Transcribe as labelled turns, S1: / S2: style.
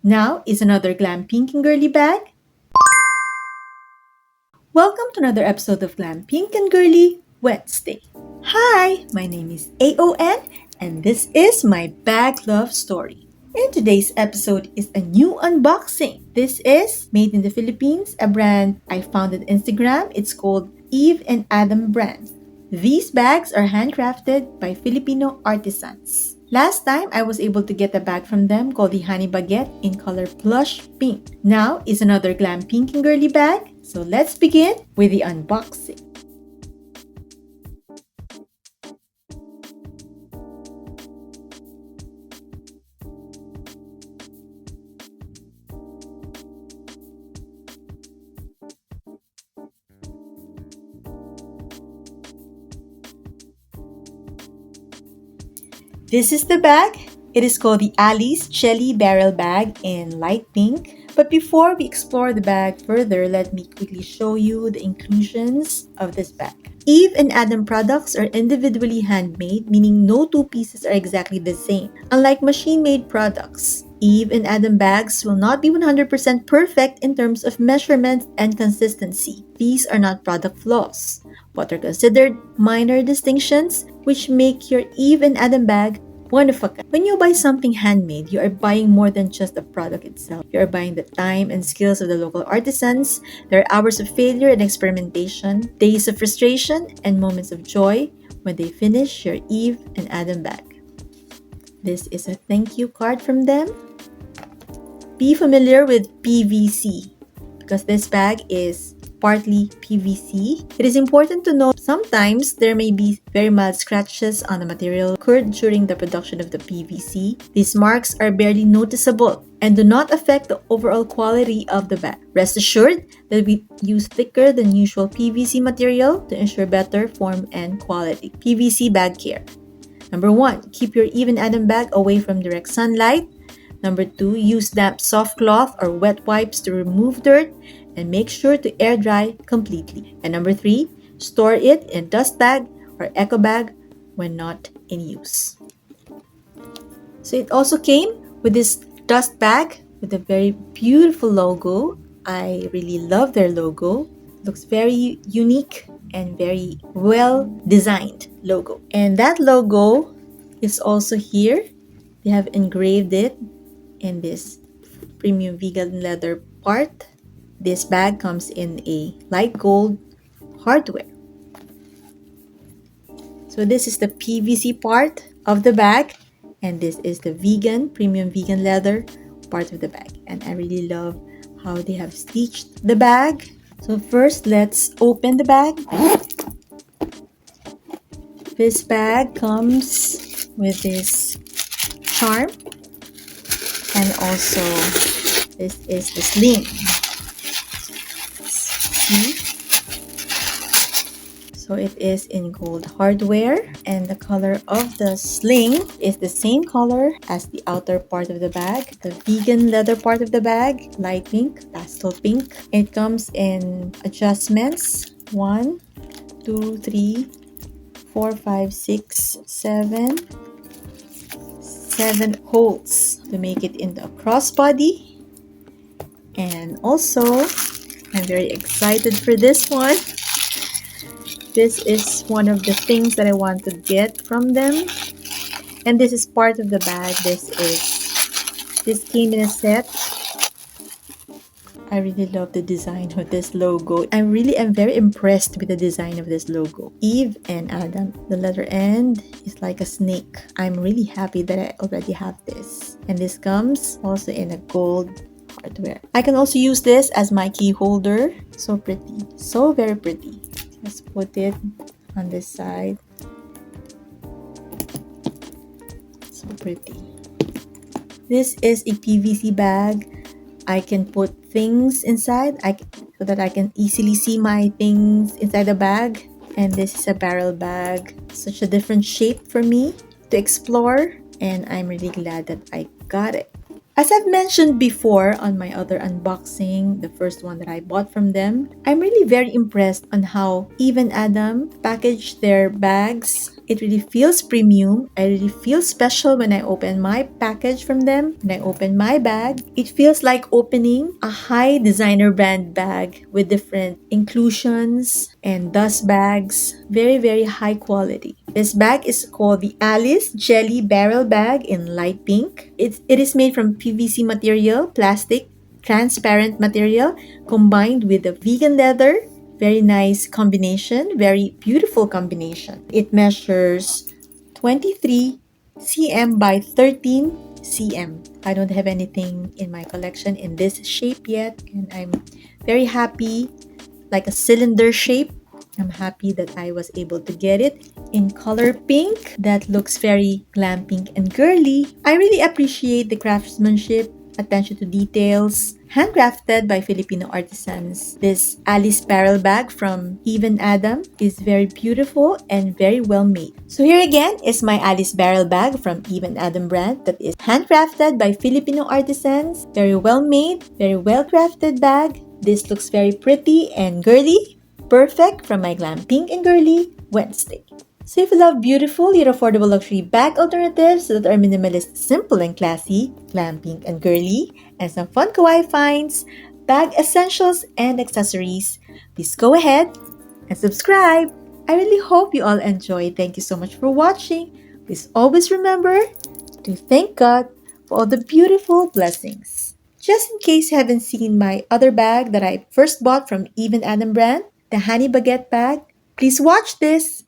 S1: Now is another Glam Pink and Girly bag. Welcome to another episode of Glam Pink and Girly Wednesday. Hi, my name is AON and this is my bag love story. In today's episode is a new unboxing. This is made in the Philippines, a brand I found on Instagram. It's called Eve and Adam brand. These bags are handcrafted by Filipino artisans. Last time, I was able to get a bag from them called the Honey Baguette in color plush pink. Now is another Glam Pink and Girly bag. So let's begin with the unboxing. This is the bag. It is called the Alice Jelly Barrel Bag in light pink. But before we explore the bag further, let me quickly show you the inclusions of this bag. Eve and Adam products are individually handmade, meaning no two pieces are exactly the same. Unlike machine-made products, Eve and Adam bags will not be 100% perfect in terms of measurement and consistency. These are not product flaws, but are considered minor distinctions which make your Eve and Adam bag one of a kind. When you buy something handmade, you are buying more than just the product itself. You are buying the time and skills of the local artisans. There are hours of failure and experimentation, days of frustration, and moments of joy when they finish your Eve and Adam bag. This is a thank you card from them. Be familiar with PVC because this bag is partly PVC. It is important to note sometimes there may be very mild scratches on the material occurred during the production of the PVC. These marks are barely noticeable and do not affect the overall quality of the bag. Rest assured that we use thicker than usual PVC material to ensure better form and quality. PVC bag care. Number 1, keep your Eve and Adam bag away from direct sunlight. Number 2, use damp soft cloth or wet wipes to remove dirt and make sure to air dry completely. And number 3, store it in a dust bag or eco bag when not in use. So it also came with this dust bag with a very beautiful logo. I really love their logo. Looks very unique and very well designed logo. And that logo is also here. They have engraved it in this premium vegan leather part. This bag comes in a light gold hardware. So this is the PVC part of the bag and this is the premium vegan leather part of the bag. And I really love how they have stitched the bag. So first, let's open the bag. This bag comes with this charm and also this is the sling. See? So it is in gold hardware and the color of the sling is the same color as the outer part of the bag. The vegan leather part of the bag, light pink, pastel pink. It comes in adjustments. 1, 2, 3, 4, 5, 6, 7. 7 holes to make it into a crossbody. And also, I'm very excited for this one. This is one of the things that I want to get from them. And this is part of the bag. This came in a set. I really love the design of this logo. I really am very impressed with the design of this logo. Eve and Adam. The letter end is like a snake. I'm really happy that I already have this. And this comes also in a gold hardware. I can also use this as my key holder. So pretty. So very pretty. Let's put it on this side. So pretty. This is a PVC bag. I can put things inside so that I can easily see my things inside the bag. And this is a barrel bag. Such a different shape for me to explore. And I'm really glad that I got it. As I've mentioned before on my other unboxing, the first one that I bought from them, I'm really very impressed on how Even Adam packaged their bags. It really feels premium. I really feel special when I open my package from them. When I open my bag, it feels like opening a high designer brand bag with different inclusions and dust bags. Very, very high quality. This bag is called the Alice Jelly Barrel Bag in light pink. It is made from PVC material, plastic, transparent material combined with a vegan leather. Very nice combination, very beautiful combination. It measures 23 cm by 13 cm. I don't have anything in my collection in this shape yet, and I'm very happy, like a cylinder shape. I'm happy that I was able to get it in color pink. That looks very glam pink and girly. I really appreciate the craftsmanship, attention to details, handcrafted by Filipino artisans. This Alice barrel bag from Even Adam is very beautiful and very well made. So here again is my Alice barrel bag from Even Adam brand that is handcrafted by Filipino artisans. Very well made, very well crafted bag. This looks very pretty and girly. Perfect from my Glam Pink and Girly Wednesday. So if you love beautiful yet affordable luxury bag alternatives that are minimalist, simple and classy, Glam Pink and Girly, and some fun kawaii finds, bag essentials and accessories, please go ahead and subscribe. I really hope you all enjoy. Thank you so much for watching. Please always remember to thank God for all the beautiful blessings. Just in case you haven't seen my other bag that I first bought from Even Adam brand, the Honey Baguette bag, please watch this.